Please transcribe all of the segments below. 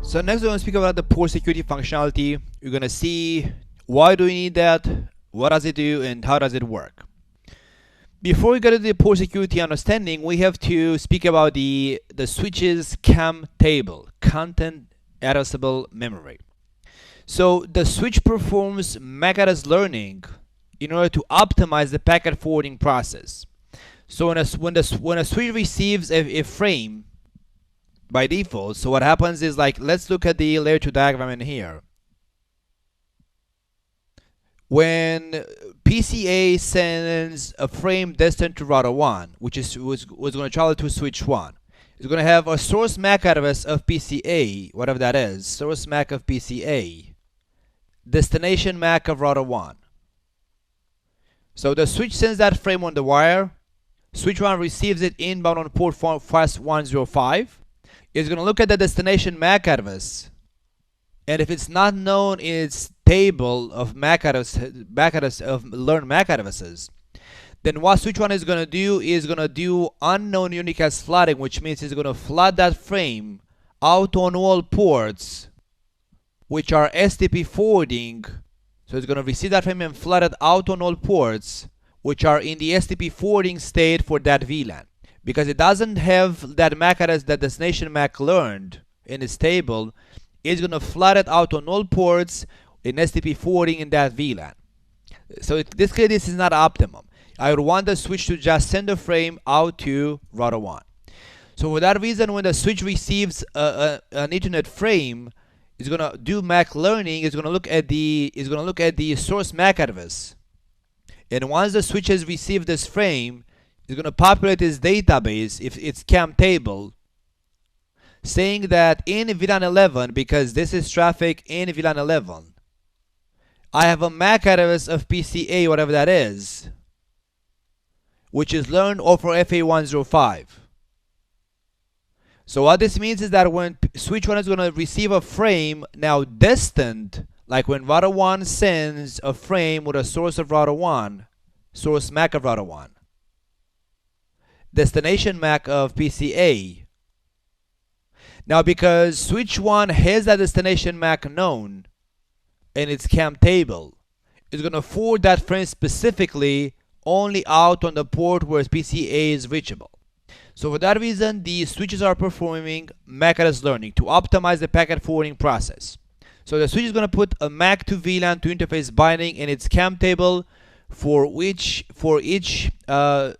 So next we're going to speak about the port security functionality. You're going to see why do we need that, what does it do, and how does it work. Before we get to the port security understanding, we have to speak about the switch's CAM table, content addressable memory. So the switch performs MAC address learning in order to optimize the packet forwarding process. So when a switch receives a frame by default, so what happens is, like, let's look at the layer 2 diagram in here. When PCA sends a frame destined to router 1, which was going to travel to switch 1, it's going to have a source MAC address of PCA, whatever that is, source MAC of PCA, destination MAC of router 1. So the switch sends that frame on the wire. Switch 1 receives it inbound on port 105. It's going to look at the destination MAC address, and if it's not known in its table of MAC address, learned MAC addresses, then what switch 1 is going to do is going to do unknown unicast flooding, which means it's going to flood that frame out on all ports which are STP forwarding. So it's going to receive that frame and flood it out on all ports which are in the STP forwarding state for that VLAN. Because it doesn't have that MAC address, that destination MAC learned in its table, it's going to flood it out on all ports in STP forwarding in that VLAN. So this is not optimum. I would want the switch to just send a frame out to router 1. So for that reason, when the switch receives an Ethernet frame, it's going to do MAC learning. It's going to look at the source MAC address, and once the switch has received this frame, it's going to populate its database, if its CAM table, saying that in VLAN 11, because this is traffic in VLAN 11, I have a MAC address of PCA, whatever that is, which is learned over FA105. So what this means is that when switch 1 is going to receive a frame now destined, like when router 1 sends a frame with a source of router 1, source MAC of router 1, destination MAC of PCA. Now because switch 1 has that destination MAC known in its CAM table, it's going to forward that frame specifically only out on the port where PCA is reachable. So for that reason, the switches are performing MAC address learning to optimize the packet forwarding process. So the switch is going to put a MAC to VLAN to interface binding in its CAM table, for each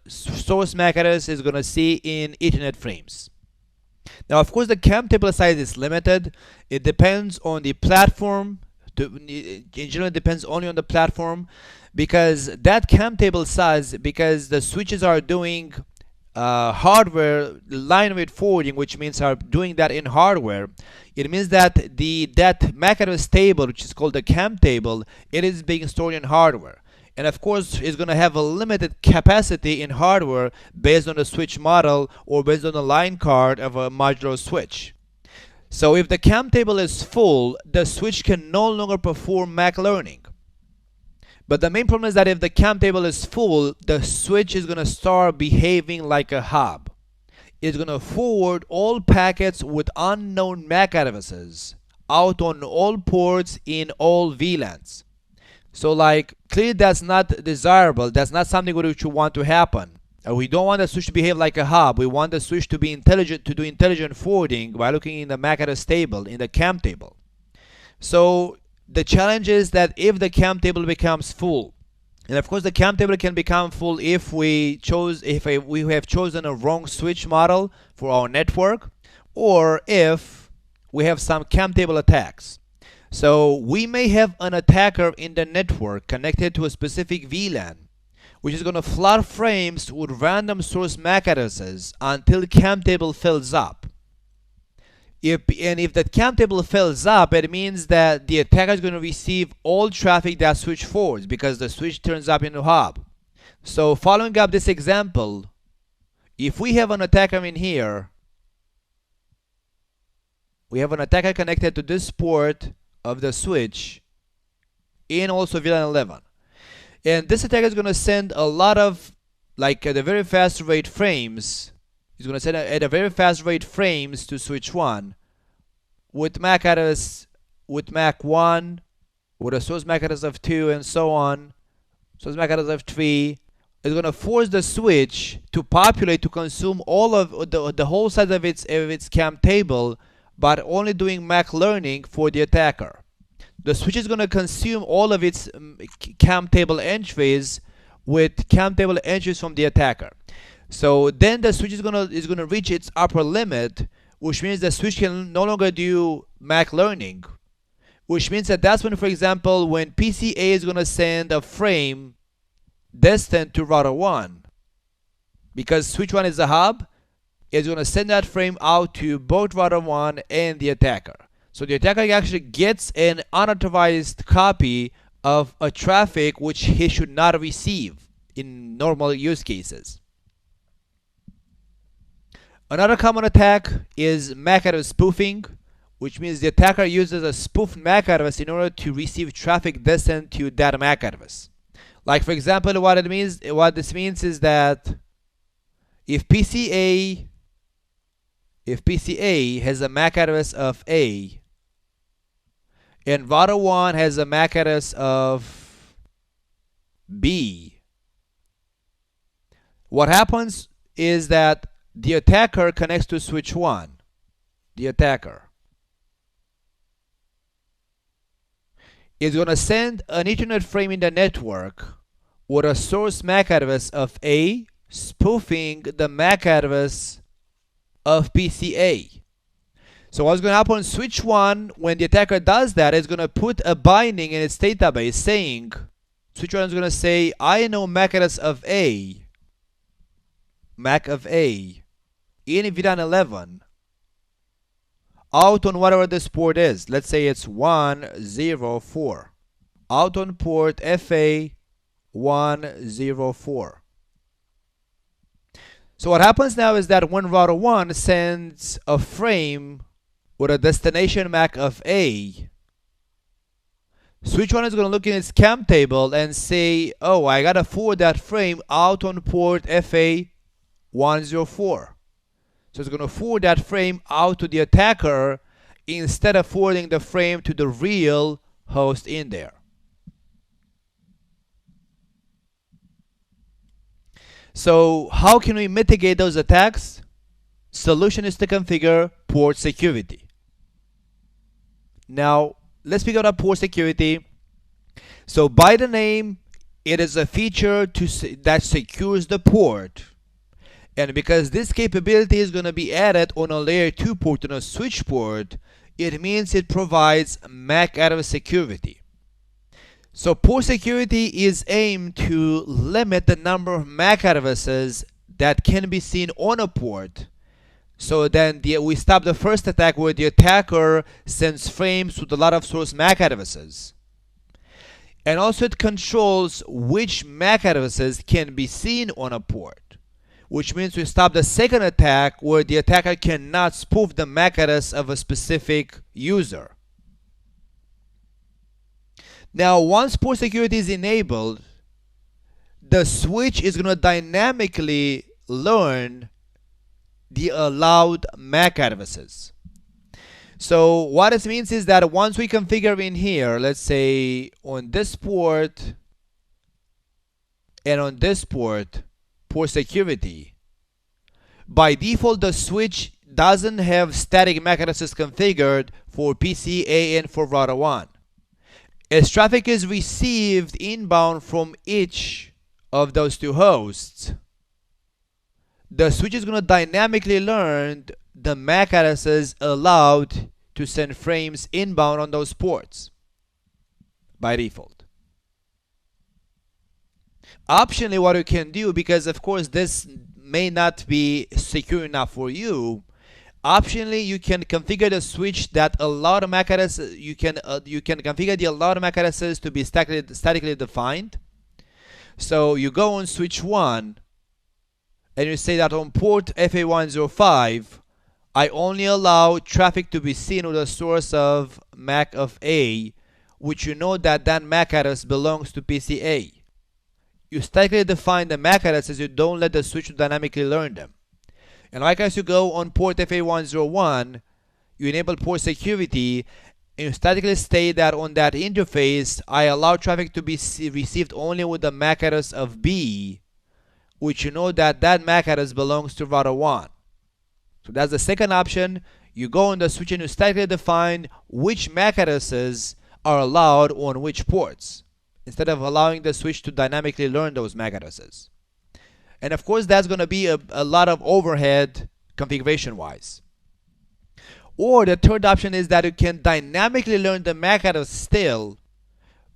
source MAC address is going to see in Ethernet frames. Now, of course, the CAM table size is limited. It depends on the platform. In general, it depends only on the platform, because that CAM table size, because the switches are doing hardware line weight forwarding, which means are doing that in hardware. It means that that MAC address table, which is called the CAM table, it is being stored in hardware. And of course, it's going to have a limited capacity in hardware based on the switch model or based on the line card of a modular switch. So if the CAM table is full, the switch can no longer perform MAC learning. But the main problem is that if the CAM table is full, the switch is going to start behaving like a hub. It's going to forward all packets with unknown MAC addresses out on all ports in all VLANs. So, like, clearly that's not desirable. That's not something which you want to happen. We don't want the switch to behave like a hub. We want the switch to be intelligent, to do intelligent forwarding by looking in the MAC address table, in the CAM table. So the challenge is that if the CAM table becomes full, and of course the CAM table can become full if we have chosen a wrong switch model for our network, or if we have some CAM table attacks. So we may have an attacker in the network connected to a specific VLAN, which is going to flood frames with random source MAC addresses until CAM table fills up. If the CAM table fills up, it means that the attacker is going to receive all traffic that switch forwards, because the switch turns up in the hub. So following up this example, if we have an attacker in here, we have an attacker connected to this port of the switch in also VLAN 11. And this attacker is going to send a lot of like at a very fast rate frames. It's going to send at a very fast rate frames to switch 1 with MAC address, with MAC 1, with a source MAC address of 2, and so on. Source MAC address of 3. It's going to force the switch to populate, to consume all of the whole size of its CAM table, but only doing MAC learning for the attacker. The switch is going to consume all of its CAM table entries with CAM table entries from the attacker. So then the switch is gonna reach its upper limit, which means the switch can no longer do MAC learning. Which means that that's when, for example, when PCA is gonna send a frame destined to router 1, because switch 1 is the hub, it's gonna send that frame out to both router 1 and the attacker. So the attacker actually gets an unauthorized copy of a traffic which he should not receive in normal use cases. Another common attack is MAC address spoofing, which means the attacker uses a spoofed MAC address in order to receive traffic destined to that MAC address. Like, for example, what this means is that if PCA has a MAC address of A and router 1 has a MAC address of B, what happens is that the attacker connects to switch 1. The attacker is going to send an Ethernet frame in the network with a source MAC address of A, spoofing the MAC address of PCA. So what's going to happen on switch 1 when the attacker does that is going to put a binding in its database saying, switch 1 is going to say, I know MAC address of A, MAC of A, in VLAN 11 out on whatever this port is. Let's say it's 104 out on port FA 104. So what happens now is that when router 1 sends a frame with a destination MAC of A, switch 1 is going to look in its CAM table and say, oh, I gotta forward that frame out on port FA 104. So it's going to forward that frame out to the attacker instead of forwarding the frame to the real host in there. So how can we mitigate those attacks? Solution is to configure port security. Now let's figure out port security. So by the name, it is a feature that secures the port. And because this capability is going to be added on a layer 2 port, on a switch port, it means it provides MAC address security. So port security is aimed to limit the number of MAC addresses that can be seen on a port. So then we stop the first attack where the attacker sends frames with a lot of source MAC addresses. And also it controls which MAC addresses can be seen on a port, which means we stop the second attack where the attacker cannot spoof the MAC address of a specific user. Now, once port security is enabled, the switch is going to dynamically learn the allowed MAC addresses. So what this means is that once we configure in here, let's say on this port and on this port, port security, by default the switch doesn't have static MAC addresses configured for PCA and for router 1. As traffic is received inbound from each of those two hosts, the switch is going to dynamically learn the MAC addresses allowed to send frames inbound on those ports by default. Optionally, what you can do, because of course this may not be secure enough for you, optionally you can configure the switch that allowed MAC addresses. You can configure the allowed MAC addresses to be statically defined. So you go on switch 1 and you say that on port FA105 I only allow traffic to be seen with a source of MAC of A, which you know that that MAC address belongs to PCA. you statically define the MAC addresses, you don't let the switch dynamically learn them. And like as you go on port FA101, you enable port security, and you statically state that on that interface, I allow traffic to be received only with the MAC address of B, which you know that that MAC address belongs to router 1. So that's the second option. You go on the switch and you statically define which MAC addresses are allowed on which ports, instead of allowing the switch to dynamically learn those MAC addresses. And of course, that's going to be a lot of overhead configuration-wise. Or the third option is that you can dynamically learn the MAC address still,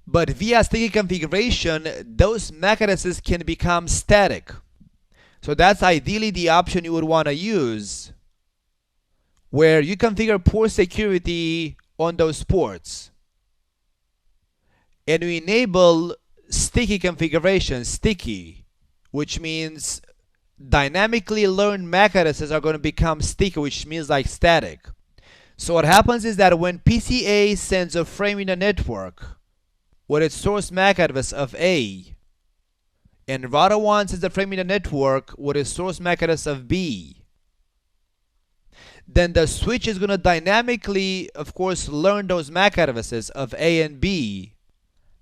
but via sticky configuration, those MAC addresses can become static. So that's ideally the option you would want to use, where you configure port security on those ports, and you enable sticky configuration, sticky, which means dynamically learned MAC addresses are going to become sticky, which means like static. So what happens is that when PCA sends a frame in the network with its source MAC address of A, and router 1 sends a frame in the network with its source MAC address of B, then the switch is going to dynamically, of course, learn those MAC addresses of A and B,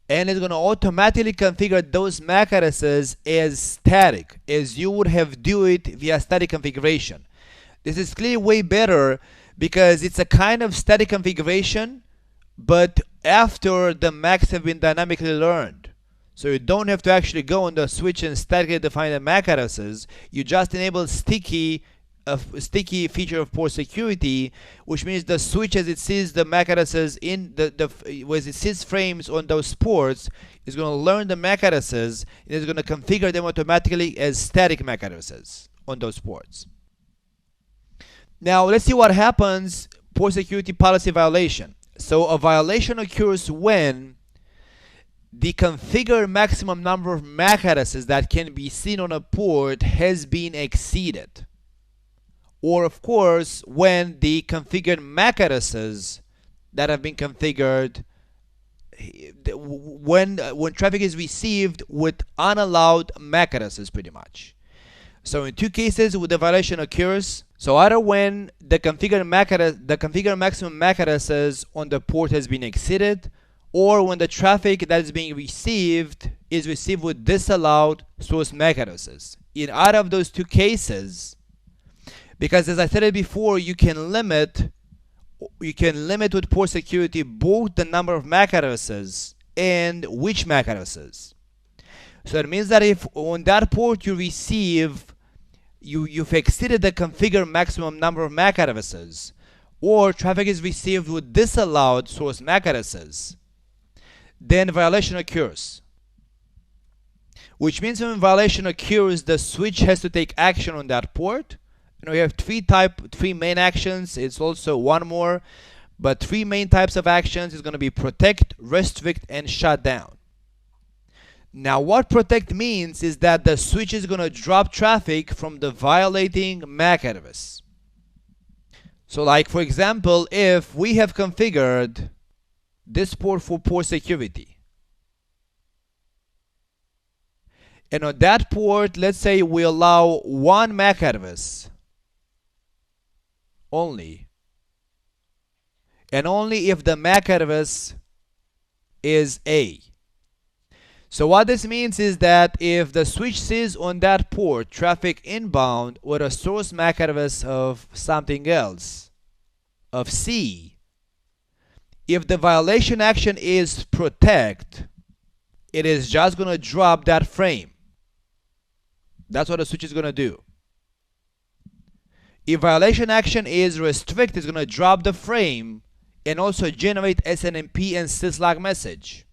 and it's going to automatically configure those MAC addresses as static, as you would have do it via static configuration. This is clearly way better because it's a kind of static configuration, but after the MACs have been dynamically learned. So you don't have to actually go on the switch and statically define the MAC addresses. You just enable sticky feature of port security, which means the switch, as it sees the MAC addresses in as it sees frames on those ports, is going to learn the MAC addresses and is going to configure them automatically as static MAC addresses on those ports. Now let's see what happens port security policy violation. So a violation occurs when the configured maximum number of MAC addresses that can be seen on a port has been exceeded. Or of course, when the configured MAC addresses that have been configured, when traffic is received with unallowed MAC addresses, pretty much. So in two cases, where the violation occurs, so either when the configured maximum MAC addresses on the port has been exceeded, or when the traffic that is being received is received with disallowed source MAC addresses. In either of those two cases, because as I said it before, you can limit with port security both the number of MAC addresses and which MAC addresses. So it means that if on that port you receive, you've exceeded the configured maximum number of MAC addresses, or traffic is received with disallowed source MAC addresses, then violation occurs. Which means when violation occurs, the switch has to take action on that port. We have three main actions. It's also one more, but three main types of actions is going to be protect, restrict, and shut down. Now what protect means is that the switch is going to drop traffic from the violating MAC address. So like for example, if we have configured this port for port security, and on that port, let's say we allow one MAC address only, and only if the MAC address is A. So what this means is that if the switch sees on that port traffic inbound with a source MAC address of something else, of C, if the violation action is protect, it is just going to drop that frame. That's what the switch is going to do. If violation action is restrict, it's going to drop the frame and also generate SNMP and syslog message,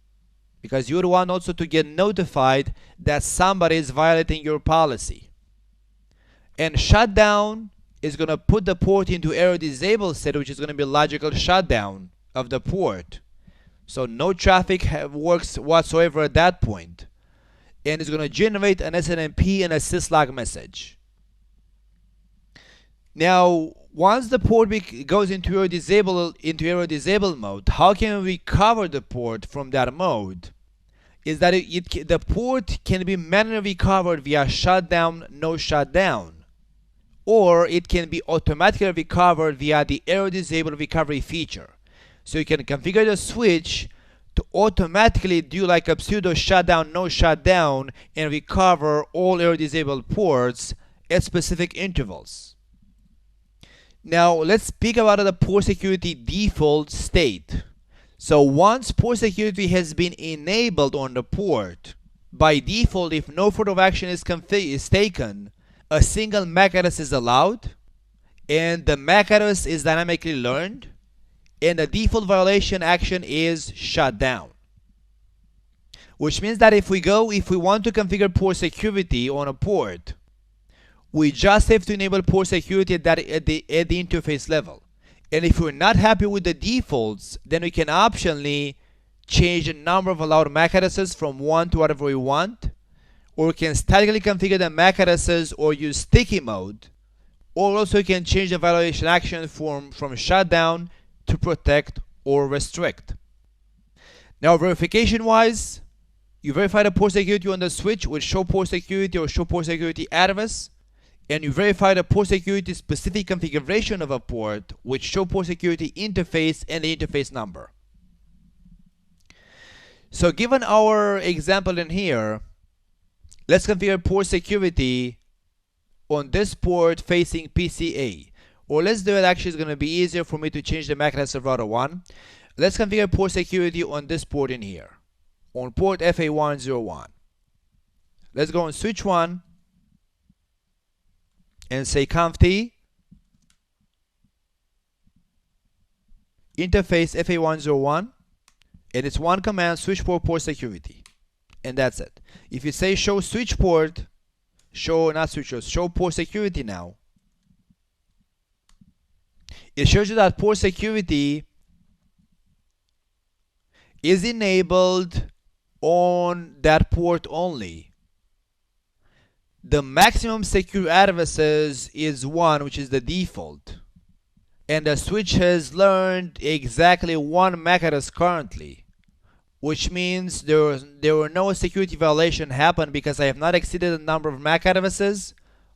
because you would want also to get notified that somebody is violating your policy. And shutdown is going to put the port into error disabled state, which is going to be logical shutdown of the port. So no traffic works whatsoever at that point, and it's going to generate an SNMP and a syslog message. Now, once the port goes into error disabled mode, how can we recover the port from that mode? is that the port can be manually recovered via shutdown, no shutdown, or it can be automatically recovered via the error disable recovery feature. So you can configure the switch to automatically do like a pseudo shutdown, no shutdown, and recover all error disabled ports at specific intervals. Now let's speak about the port security default state. So once port security has been enabled on the port, by default, if no further action is taken, a single MAC address is allowed, and the MAC address is dynamically learned, and the default violation action is shut down. Which means that if we want to configure port security on a port, we just have to enable port security at the interface level. And if we're not happy with the defaults, then we can optionally change the number of allowed MAC addresses from 1 to whatever we want, or we can statically configure the MAC addresses or use sticky mode, or also you can change the violation action from shutdown to protect or restrict. Now verification wise, you verify the port security on the switch with show port security or show port security address, and you verify the port security specific configuration of a port with show port security interface and the interface number. So given our example in here, let's configure port security on this port facing PCA. Or let's do it, actually it's going to be easier for me to change the MAC address of router 1. Let's configure port security on this port in here, on port FA101. Let's go on switch 1 and say conft interface FA101, and it's one command, switch port security, and that's it. If you say show switch port, show port security now, it shows you that port security is enabled on that port only. The maximum secure addresses is 1, which is the default, and the switch has learned exactly 1 MAC address currently, which means there were no security violation happen because I have not exceeded the number of MAC addresses,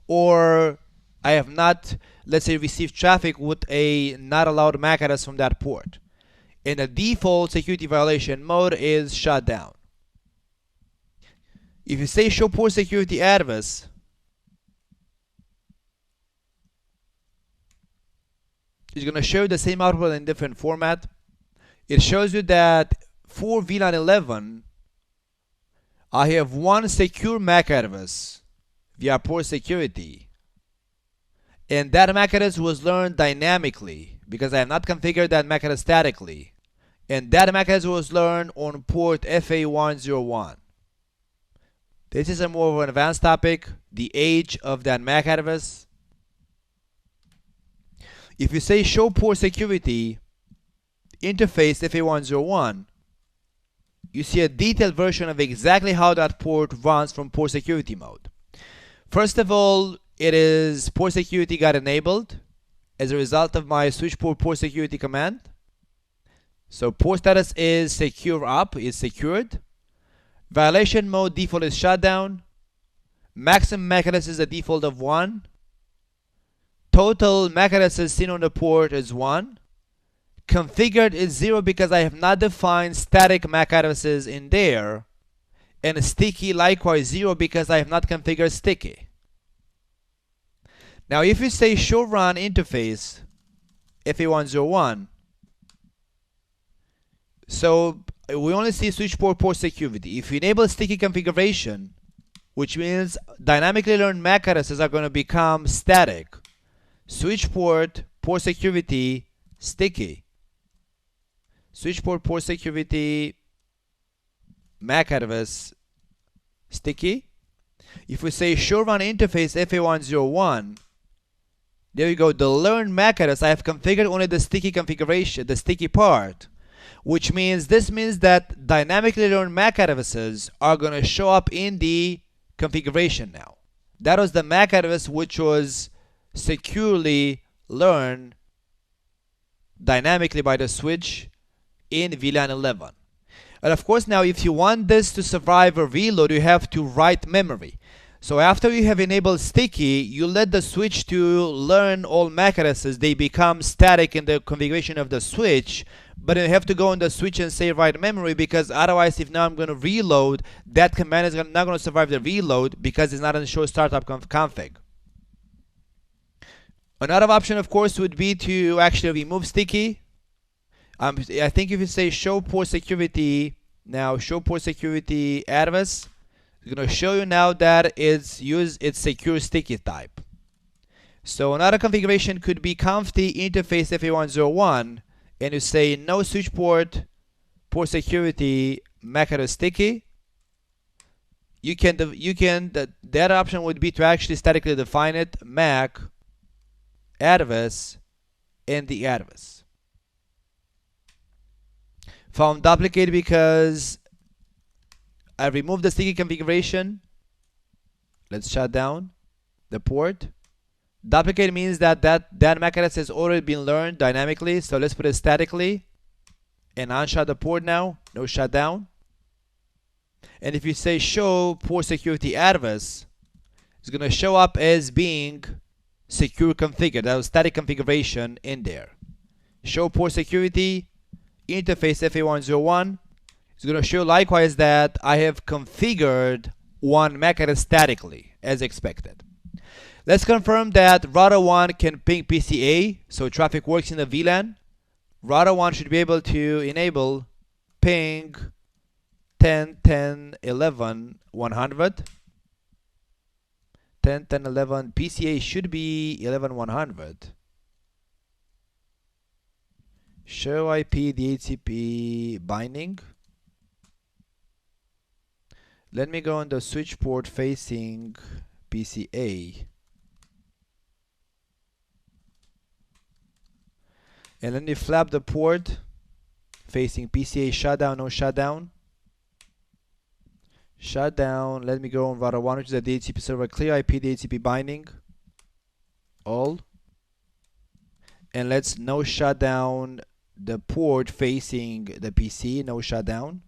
or I have not, let's say, received traffic with a not allowed MAC address from that port. And the default security violation mode is shut down. If you say show port security address, it's going to show you the same output in different format. It shows you that for VLAN 11, I have 1 secure MAC address via port security, and that MAC address was learned dynamically because I have not configured that MAC address statically, and that MAC address was learned on port FA101. This is a more of an advanced topic, the age of that MAC address. If you say show port security interface FA101, you see a detailed version of exactly how that port runs from port security mode. First of all, it is port security got enabled as a result of my switch port security command. So port status is secure up, is secured. Violation mode default is shutdown. Maximum MAC address is a default of 1. Total MAC addresses seen on the port is 1. Configured is 0 because I have not defined static MAC addresses in there. And sticky likewise 0 because I have not configured sticky. Now if you say show run interface FA101, so we only see switch port security. If you enable sticky configuration, which means dynamically learned MAC addresses are going to become static, switch port security sticky, switch port security MAC address sticky. If we say show run interface FA101, there you go, the learned MAC address I have configured only the sticky configuration, the sticky part, which means this means that dynamically learned MAC addresses are going to show up in the configuration now. That was the MAC address which was securely learned dynamically by the switch in VLAN 11. And of course, now if you want this to survive a reload, you have to write memory. So after you have enabled sticky, you let the switch to learn all MAC addresses. They become static in the configuration of the switch, but you have to go on the switch and say write memory, because otherwise, if now I'm going to reload, that command is not going to survive the reload because it's not in show startup config. Another option, of course, would be to actually remove sticky. I think if you say show port security, now show port security address, it's going to show you now that it's secure sticky type. So another configuration could be conft interface FA101, and you say no switch port security MAC address sticky. The other option would be to actually statically define it, MAC address and the address. Found duplicate because I removed the sticky configuration. Let's shut down the port. Duplicate means that MAC address has already been learned dynamically, so let's put it statically and unshut the port now, no shutdown. And if you say show port security address, it's going to show up as being secure configured. That was static configuration in there. Show port security interface FA101. It's going to show likewise that I have configured one MAC address statically as expected. Let's confirm that router 1 can ping PCA, so traffic works in the VLAN. Router 1 should be able to enable ping 10, 10, 11, 100. 10, 10, 11, PCA should be 11, 100. Show IP DHCP binding. Let me go on the switch port facing PCA. And let me flap the port facing PCA shutdown, no shutdown. Shutdown. Let me go on router 1, which is the DHCP server, clear IP DHCP binding. All. And let's no shutdown the port facing the PC, no shutdown.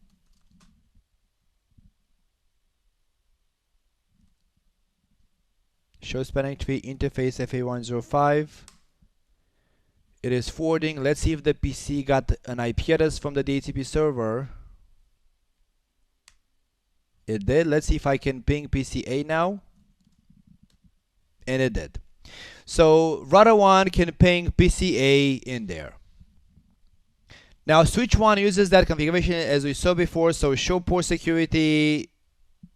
Show spanning tree interface FA105. It is forwarding. Let's see if the PC got an IP address from the DHCP server. It did. Let's see if I can ping PCA now. And it did. So router 1 can ping PCA in there. Now switch 1 uses that configuration as we saw before. So show port security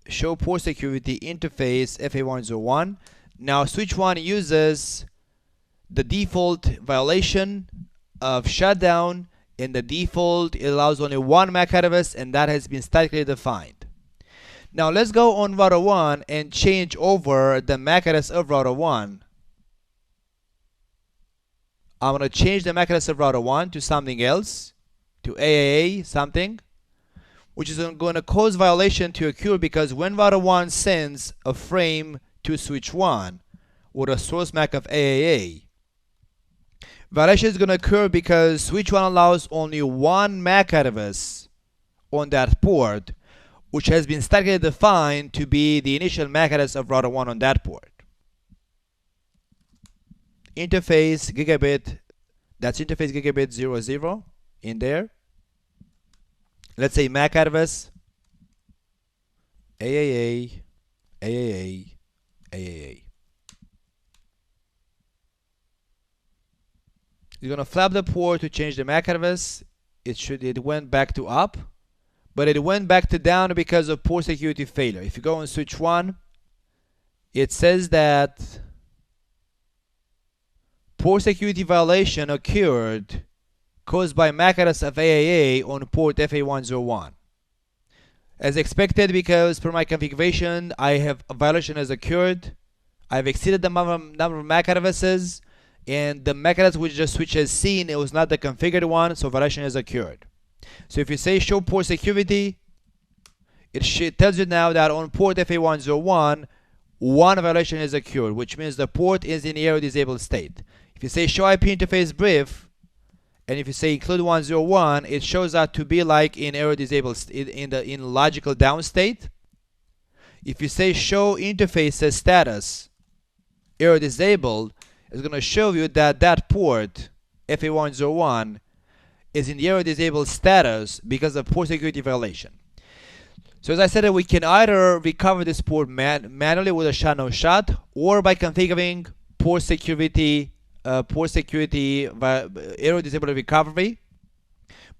interface FA101. Now switch 1 uses the default violation of shutdown. In the default, it allows only one MAC address, and that has been statically defined. Now let's go on router 1 and change over the MAC address of router 1. I'm going to change the MAC address of router 1 to something else, to AAA something, which is going to cause violation to occur because when router 1 sends a frame to switch 1 with a source MAC of AAA, violation is going to occur because switch 1 allows only one MAC address on that port, which has been statically defined to be the initial MAC address of router 1 on that port. Interface gigabit, that's interface gigabit 00 in there. Let's say MAC address AAA, AAA, AAA. You're gonna flap the port to change the MAC address. It went back to up, but it went back to down because of port security failure. If you go on switch 1, it says that port security violation occurred caused by MAC address of AAA on port FA101. As expected, because per my configuration, a violation has occurred. I've exceeded the number of MAC addresses, and the MAC address which the switch has seen, it was not the configured one, so violation has occurred. So if you say show port security, it tells you now that on port FA101, one violation has occurred, which means the port is in error disabled state. If you say show IP interface brief, and if you say include 101, it shows that to be like in error disabled in logical down state. If you say show interfaces status error disabled, it's going to show you that that port FA101 is in the error disabled status because of port security violation. So as I said, we can either recover this port manually with a shot no shot, or by configuring port security error disabled recovery.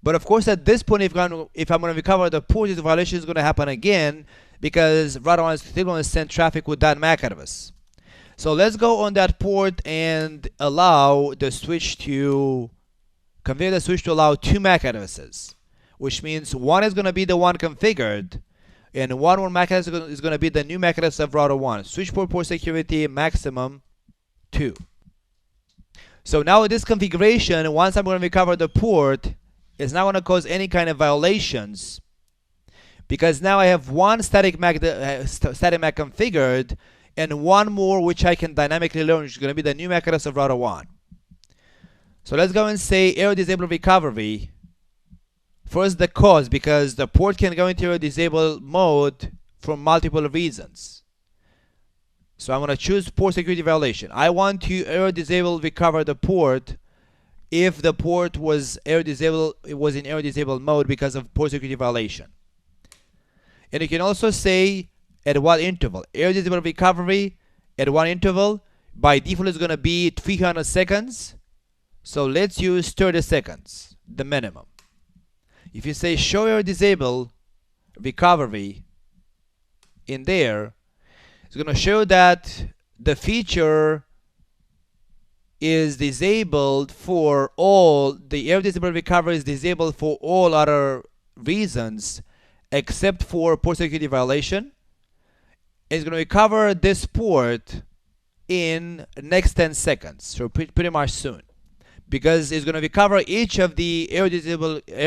But of course, at this point, if I'm going to recover the port, this violation is going to happen again because router 1 is still going to send traffic with that MAC address. So let's go on that port and allow the switch to configure the switch to allow 2 MAC addresses, which means one is going to be the one configured, and one more MAC address is going to be the new MAC address of router 1. Switch port security maximum 2. So now with this configuration, once I'm going to recover the port, it's not going to cause any kind of violations, because now I have one static MAC configured and one more which I can dynamically learn, which is going to be the new MAC address of router 1. So let's go and say error disabled recovery. First, the cause, because the port can go into error disabled mode for multiple reasons. So I'm going to choose port security violation. I want to error disable recover the port if the port was error disabled, it was in error disabled mode because of port security violation. And you can also say at what interval. Error disabled recovery at one interval by default is going to be 300 seconds. So let's use 30 seconds, the minimum. If you say show error disable recovery in there, it's going to show that the feature is disabled for all, the error disable recovery is disabled for all other reasons except for port security violation. It's going to recover this port in next 10 seconds, so pretty much soon, because it's going to recover each of the error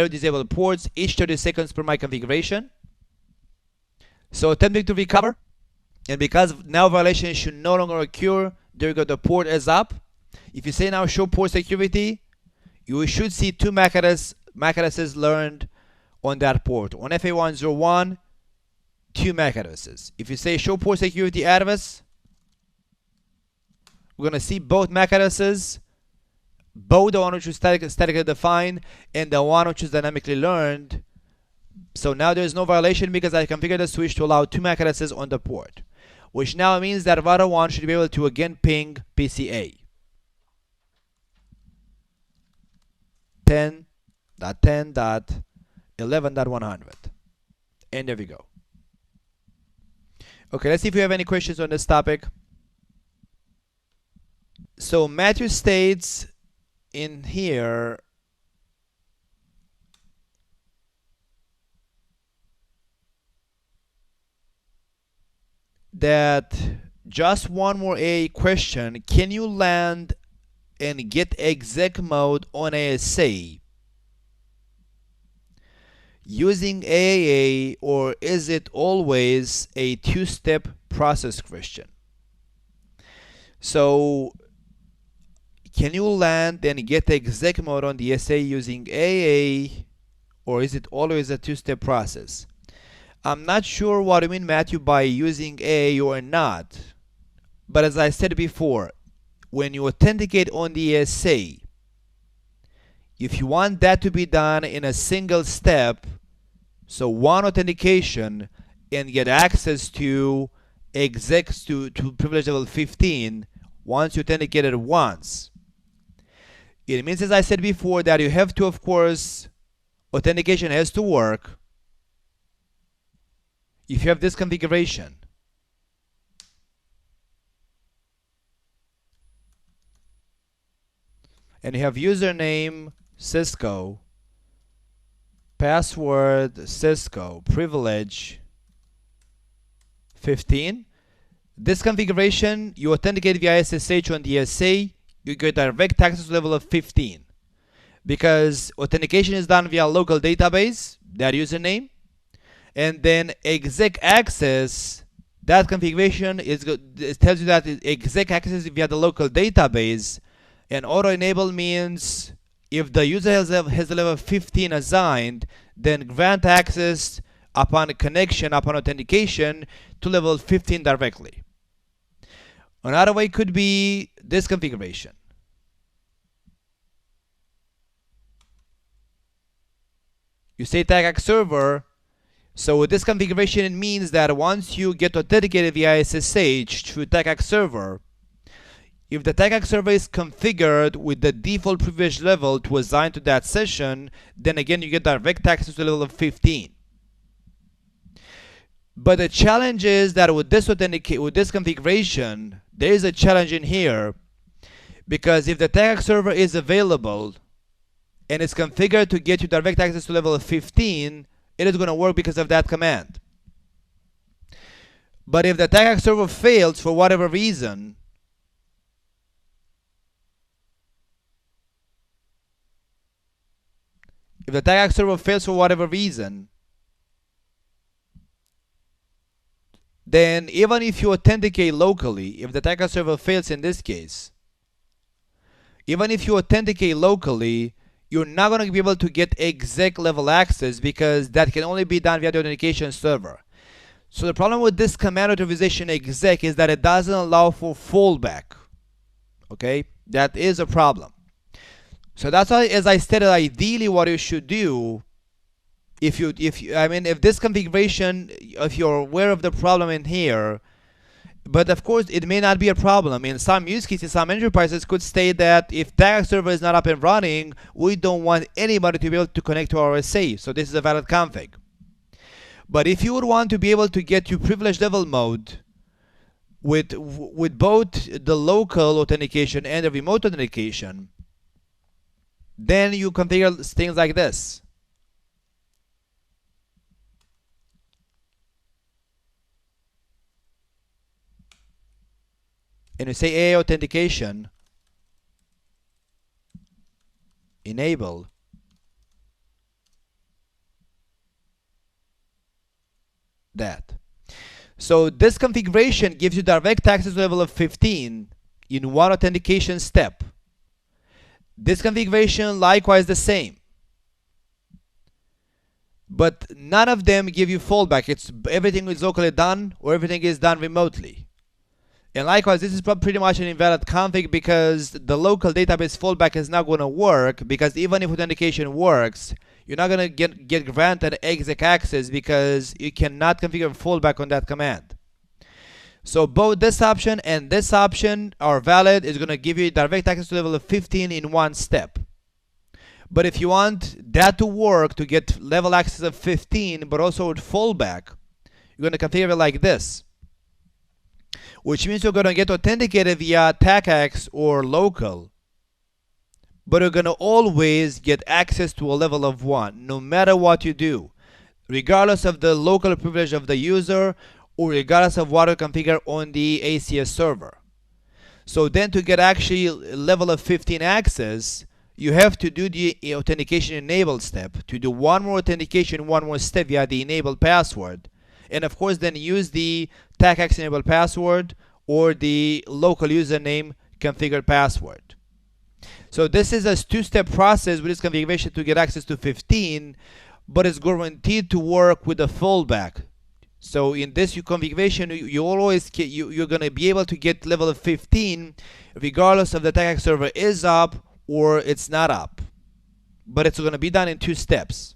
disabled ports each 30 seconds per my configuration. So attempting to recover, and because now violation should no longer occur, there you go, the port is up. If you say now show port security, you should see 2 MAC addresses learned on that port. On FA101, 2 MAC addresses. If you say show port security address, we're going to see both MAC addresses, both the one which is statically defined and the one which is dynamically learned. So now there is no violation because I configured the switch to allow 2 MAC addresses on the port, which now means that router 1 should be able to again ping PCA 10.10.11.100. And there we go. Okay, let's see if you have any questions on this topic. So Matthew states in here that just one more AA question. Can you land and get exec mode on ASA using AAA, or is it always a two-step process question? So can you land and get exec mode on the SA using AA, or is it always a two-step process? I'm not sure what you mean, Matthew, by using AA or not, but as I said before, when you authenticate on the SA, if you want that to be done in a single step, so one authentication, and get access to execs to privilege level 15 once you authenticate it once, it means, as I said before, that you have to, of course, authentication has to work if you have this configuration. And you have username CISCO, password CISCO, privilege 15. This configuration, you authenticate via SSH on the SA, you get direct access to level of 15. Because authentication is done via local database, that username, and then exec access, that configuration is it tells you that exec access is via the local database, and auto enable means If the user has a level 15 assigned, then grant access upon connection, upon authentication, to level 15 directly. Another way could be this configuration. You say TAGAC server. So with this configuration, it means that once you get authenticated via SSH through TAGAC server, if the TAGAC server is configured with the default privilege level to assign to that session, then again you get direct access to level of 15. But the challenge is that with this configuration, there is a challenge in here, because if the TAGAC server is available and it's configured to get you direct access to level of 15, it is going to work because of that command. But if the TAGAC server fails for whatever reason, then even if you authenticate locally, if the TAGAC server fails in this case, even if you authenticate locally, you're not going to be able to get exec level access, because that can only be done via the authentication server. So the problem with this command authorization exec is that it doesn't allow for fallback. Okay, that is a problem. So that's why, as I stated, ideally what you should do, if this configuration, if you're aware of the problem in here, but of course it may not be a problem. In some use cases, some enterprises could state that if TAGAC server is not up and running, we don't want anybody to be able to connect to our SA. So this is a valid config. But if you would want to be able to get to privilege level mode with both the local authentication and the remote authentication, then you configure things like this. And you say AA authentication enable that. So this configuration gives you direct access to level of 15 in one authentication step. This configuration likewise the same. But none of them give you fallback. It's everything is locally done or everything is done remotely. And likewise, this is pretty much an invalid config, because the local database fallback is not going to work, because even if authentication works, you're not going to get granted exec access, because you cannot configure fallback on that command. So both this option and this option are valid. It's going to give you direct access to level of 15 in one step. But if you want that to work, to get level access of 15, but also with fallback, you're going to configure it like this. Which means you're going to get authenticated via TAGAX or local, but you're going to always get access to a level of 1, no matter what you do, regardless of the local privilege of the user or regardless of what you configure on the ACS server. So then to get actually level of 15 access, you have to do the authentication enable step, to do one more authentication, one more step via the enable password. And of course then use the TAGAX enable password or the local username configured password. So this is a two-step process with this configuration to get access to 15, but it's guaranteed to work with the fallback. So in this configuration, you're going to be able to get level of 15 regardless of the TAGAX server is up or it's not up. But it's going to be done in two steps.